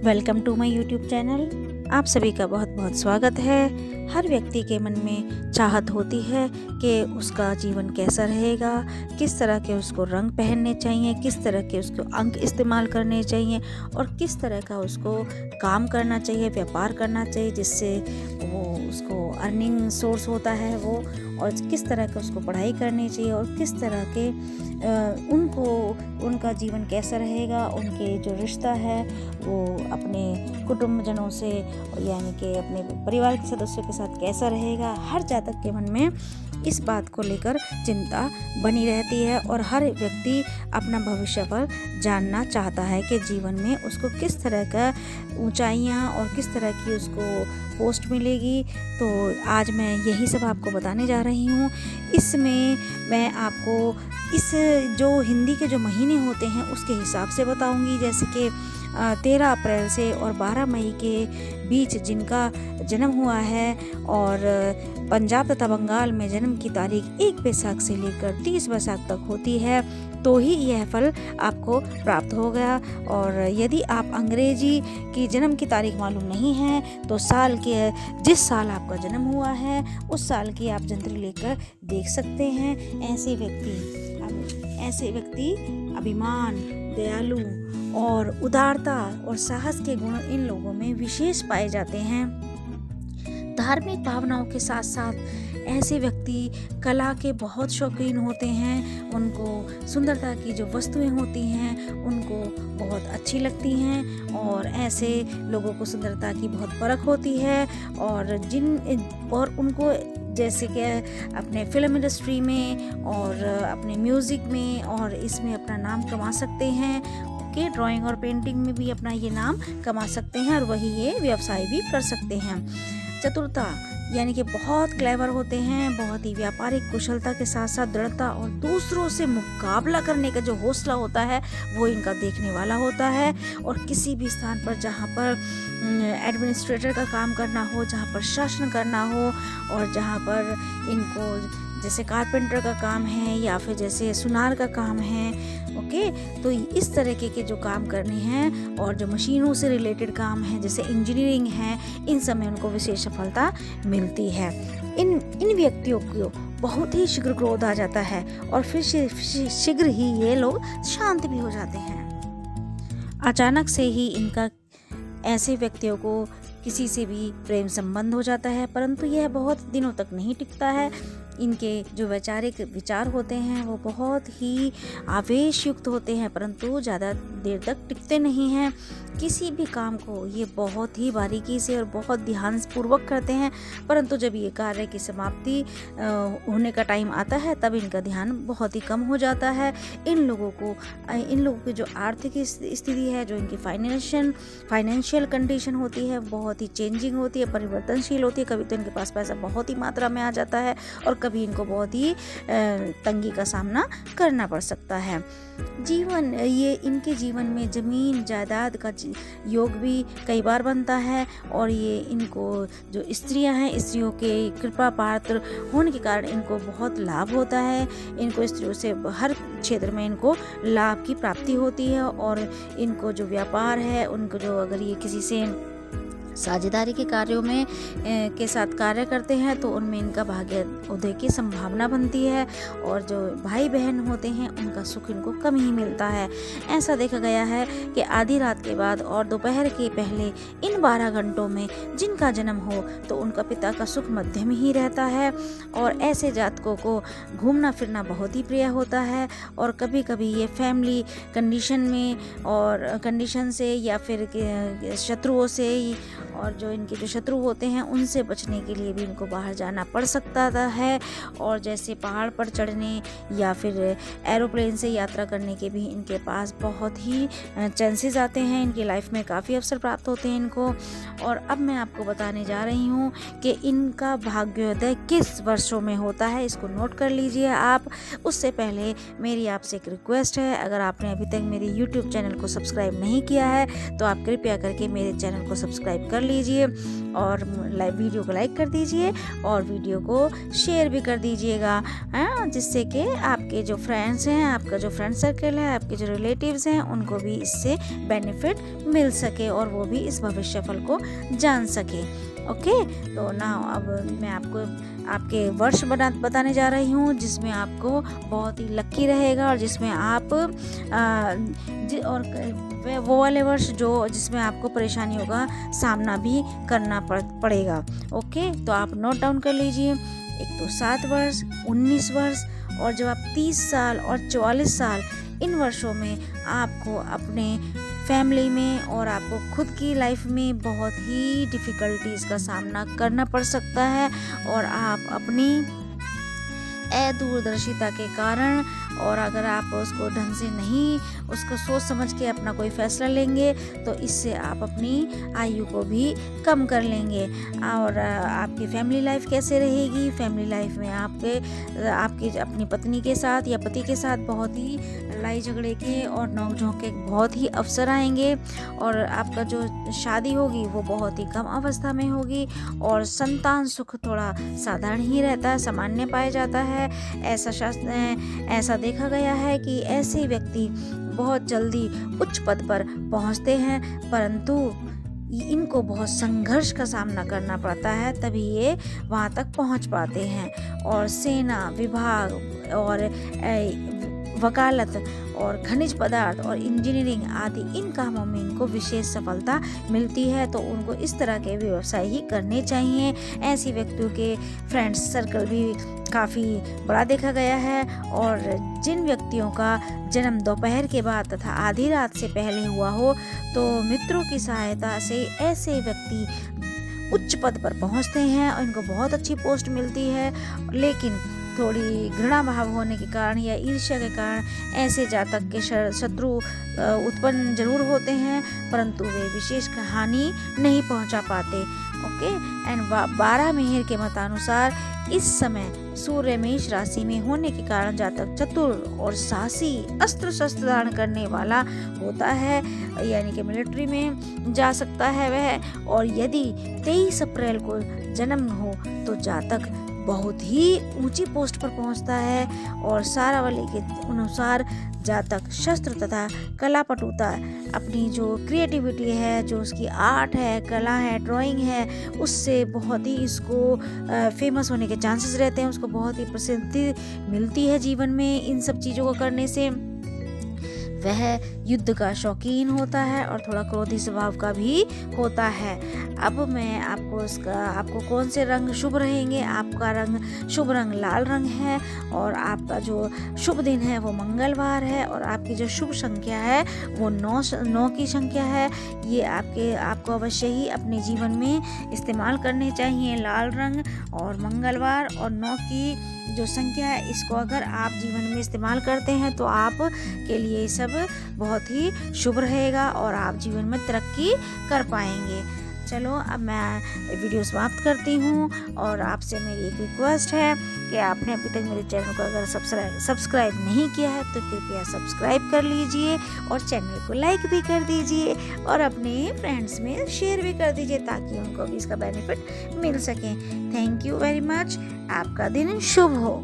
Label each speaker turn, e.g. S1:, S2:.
S1: Welcome to my YouTube channel. आप सभी का बहुत बहुत स्वागत है। हर व्यक्ति के मन में चाहत होती है कि उसका जीवन कैसा रहेगा, किस तरह के उसको रंग पहनने चाहिए, किस तरह के उसको अंक इस्तेमाल करने चाहिए और किस तरह का उसको काम करना चाहिए, व्यापार करना चाहिए जिससे वो उसको अर्निंग सोर्स होता है वो, और किस तरह का उसको पढ़ाई करनी चाहिए और किस तरह के उनका जीवन कैसा रहेगा, उनके जो रिश्ता है वो अपने कुटुंबजनों से यानी कि अपने परिवार के सदस्यों के साथ कैसा रहेगा। हर जातक के मन में इस बात को लेकर चिंता बनी रहती है और हर व्यक्ति अपना भविष्य पर जानना चाहता है कि जीवन में उसको किस तरह का ऊंचाइयां और किस तरह की उसको पोस्ट मिलेगी। तो आज मैं यही सब आपको बताने जा रही हूँ। इसमें मैं आपको इस जो हिंदी के जो महीने होते हैं उसके हिसाब से बताऊंगी, जैसे कि 13 अप्रैल से और 12 मई के बीच जिनका जन्म हुआ है और पंजाब तथा बंगाल में जन्म की तारीख 1 बैसाख से लेकर 30 बैसाख तक होती है, तो ही यह फल आपको प्राप्त होगा। और यदि आप अंग्रेजी की जन्म की तारीख मालूम नहीं है तो साल के जिस साल आपका जन्म हुआ है उस साल की आप जंतरी लेकर देख सकते हैं। ऐसे व्यक्ति अभिमान, दयालु और उदारता और साहस के गुण इन लोगों में विशेष पाए जाते हैं। धार्मिक भावनाओं के साथ साथ ऐसे व्यक्ति कला के बहुत शौकीन होते हैं। उनको सुंदरता की जो वस्तुएं होती हैं उनको बहुत अच्छी लगती हैं और ऐसे लोगों को सुंदरता की बहुत परख होती है और उनको जैसे कि अपने फिल्म इंडस्ट्री में और अपने म्यूज़िक में और इसमें अपना नाम कमा सकते हैं कि ड्राइंग और पेंटिंग में भी अपना ये नाम कमा सकते हैं और वही ये व्यवसाय भी कर सकते हैं। चतुरता यानी कि बहुत क्लेवर होते हैं, बहुत ही व्यापारिक कुशलता के साथ साथ दृढ़ता और दूसरों से मुकाबला करने का जो हौसला होता है वो इनका देखने वाला होता है। और किसी भी स्थान पर जहाँ पर एडमिनिस्ट्रेटर का काम करना हो, जहाँ पर शासन करना हो और जहाँ पर इनको जैसे कारपेंटर का काम है या फिर जैसे सुनार का काम है, तो इस तरीके के जो काम करने हैं और जो मशीनों से रिलेटेड काम है जैसे इंजीनियरिंग है, इन सब में उनको विशेष सफलता मिलती है। इन व्यक्तियों को बहुत ही शीघ्र क्रोध आ जाता है और फिर शीघ्र ही ये लोग शांत भी हो जाते हैं। अचानक से ही इनका ऐसे व्यक्तियों को किसी से भी प्रेम संबंध हो जाता है, परंतु यह बहुत दिनों तक नहीं टिकता है। इनके जो वैचारिक विचार होते हैं वो बहुत ही आवेश युक्त होते हैं, परंतु ज़्यादा देर तक टिकते नहीं हैं। किसी भी काम को ये बहुत ही बारीकी से और बहुत ध्यानपूर्वक करते हैं, परंतु जब ये कार्य की समाप्ति होने का टाइम आता है तब इनका ध्यान बहुत ही कम हो जाता है। इन लोगों की जो आर्थिक स्थिति है, जो इनकी फाइनेंशियल कंडीशन होती है, बहुत ही चेंजिंग होती है, परिवर्तनशील होती है। कभी तो इनके पास पैसा बहुत ही मात्रा में आ जाता है और कभी इनको बहुत ही तंगी का सामना करना पड़ सकता है। इनके जीवन में जमीन जायदाद का योग भी कई बार बनता है और ये इनको जो स्त्रियां हैं, स्त्रियों के कृपा पात्र होने के कारण इनको बहुत लाभ होता है। इनको स्त्रियों से हर क्षेत्र में इनको लाभ की प्राप्ति होती है और इनको जो व्यापार है, उनको जो अगर ये किसी से साझेदारी के कार्यों में के साथ कार्य करते हैं तो उनमें इनका भाग्य उदय की संभावना बनती है और जो भाई बहन होते हैं उनका सुख इनको कम ही मिलता है। ऐसा देखा गया है कि आधी रात के बाद और दोपहर के पहले इन 12 घंटों में जिनका जन्म हो तो उनका पिता का सुख मध्यम ही रहता है और ऐसे जातकों को घूमना फिरना बहुत ही प्रिय होता है। और कभी कभी ये फैमिली कंडीशन से या फिर शत्रुओं से और जो इनके जो शत्रु होते हैं उनसे बचने के लिए भी इनको बाहर जाना पड़ सकता है। और जैसे पहाड़ पर चढ़ने या फिर एरोप्लेन से यात्रा करने के भी इनके पास बहुत ही चांसेस आते हैं। इनकी लाइफ में काफ़ी अवसर प्राप्त होते हैं इनको। और अब मैं आपको बताने जा रही हूँ कि इनका भाग्योदय किस वर्षों में होता है, इसको नोट कर लीजिए आप। उससे पहले मेरी आपसे एक रिक्वेस्ट है, अगर आपने अभी तक मेरे YouTube चैनल को सब्सक्राइब नहीं किया है तो आप कृपया करके मेरे चैनल को सब्सक्राइब कर लीजिए और वीडियो को लाइक कर दीजिए और वीडियो को शेयर भी कर दीजिएगा, जिससे कि आपके जो फ्रेंड्स हैं, आपका जो फ्रेंड सर्कल है, आपके जो रिलेटिव्स हैं, उनको भी इससे बेनिफिट मिल सके और वो भी इस भविष्य फल को जान सके। ओके, तो ना अब मैं आपको आपके वर्ष बताने जा रही हूँ, जिसमें आपको बहुत ही लकी रहेगा और जिसमें आप और वो वाले वर्ष जिसमें आपको परेशानियों का सामना भी करना पड़ेगा। ओके, तो आप नोट डाउन कर लीजिए। एक तो 7 वर्ष, 19 वर्ष और जब आप 30 साल और 44 साल, इन वर्षों में आपको अपने फैमिली में और आपको खुद की लाइफ में बहुत ही डिफ़िकल्टीज़ का सामना करना पड़ सकता है और आप अपनी दूरदर्शिता के कारण और अगर आप उसको ढंग से नहीं उसको सोच समझ के अपना कोई फैसला लेंगे तो इससे आप अपनी आयु को भी कम कर लेंगे। और आपकी फैमिली लाइफ कैसे रहेगी? फैमिली लाइफ में आपके अपनी पत्नी के साथ या पति के साथ बहुत ही लड़ाई झगड़े के और नोक-झोंक के बहुत ही अवसर आएंगे और आपका जो शादी होगी वो बहुत ही कम अवस्था में होगी और संतान सुख थोड़ा साधारण ही रहता है, सामान्य पाया जाता है। ऐसा देखा गया है कि ऐसे व्यक्ति बहुत जल्दी उच्च पद पर पहुंचते हैं, परंतु इनको बहुत संघर्ष का सामना करना पड़ता है, तभी ये वहां तक पहुंच पाते हैं। और सेना विभाग और वकालत और खनिज पदार्थ और इंजीनियरिंग आदि इन कामों में इनको विशेष सफलता मिलती है, तो उनको इस तरह के व्यवसाय ही करने चाहिए। ऐसी व्यक्तियों के फ्रेंड्स सर्कल भी काफ़ी बड़ा देखा गया है और जिन व्यक्तियों का जन्म दोपहर के बाद तथा आधी रात से पहले हुआ हो, तो मित्रों की सहायता से ऐसे व्यक्ति उच्च पद पर पहुंचते हैं और इनको बहुत अच्छी पोस्ट मिलती है। लेकिन थोड़ी घृणा भाव होने के कारण या ईर्ष्या के कारण ऐसे जातक के शत्रु उत्पन्न जरूर होते हैं, परंतु वे विशेष हानि नहीं पहुंचा पाते। ओके, एंड 12 मेहर के मतानुसार इस समय सूर्य मेष राशि में होने के कारण जातक चतुर और साहसी अस्त्र शस्त्र धारण करने वाला होता है, यानी कि मिलिट्री में जा सकता है वह। और यदि 23 अप्रैल को जन्म हो तो जातक बहुत ही ऊंची पोस्ट पर पहुंचता है और सारावली के अनुसार जातक शस्त्र तथा कला पटुता अपनी जो क्रिएटिविटी है, जो उसकी आर्ट है, कला है, ड्राइंग है, उससे बहुत ही इसको फेमस होने के चांसेस रहते हैं। उसको बहुत ही प्रसिद्धि मिलती है जीवन में इन सब चीज़ों को करने से। वह युद्ध का शौकीन होता है और थोड़ा क्रोधी स्वभाव का भी होता है। अब मैं आपको कौन से रंग शुभ रहेंगे? आपका रंग शुभ रंग लाल रंग है और आपका जो शुभ दिन है वो मंगलवार है और आपकी जो शुभ संख्या है वो 9 की संख्या है। ये आपको अवश्य ही अपने जीवन में इस्तेमाल करने चाहिए। लाल रंग और मंगलवार और 9 की जो संख्या है, इसको अगर आप जीवन में इस्तेमाल करते हैं तो आप के लिए सब बहुत ही शुभ रहेगा और आप जीवन में तरक्की कर पाएंगे। चलो अब मैं वीडियो समाप्त करती हूँ और आपसे मेरी एक रिक्वेस्ट है कि आपने अभी तक मेरे चैनल को अगर सब्सक्राइब नहीं किया है तो कृपया सब्सक्राइब कर लीजिए और चैनल को लाइक भी कर दीजिए और अपने फ्रेंड्स में शेयर भी कर दीजिए ताकि उनको भी इसका बेनिफिट मिल सके। Thank you very much. आपका दिन शुभ हो।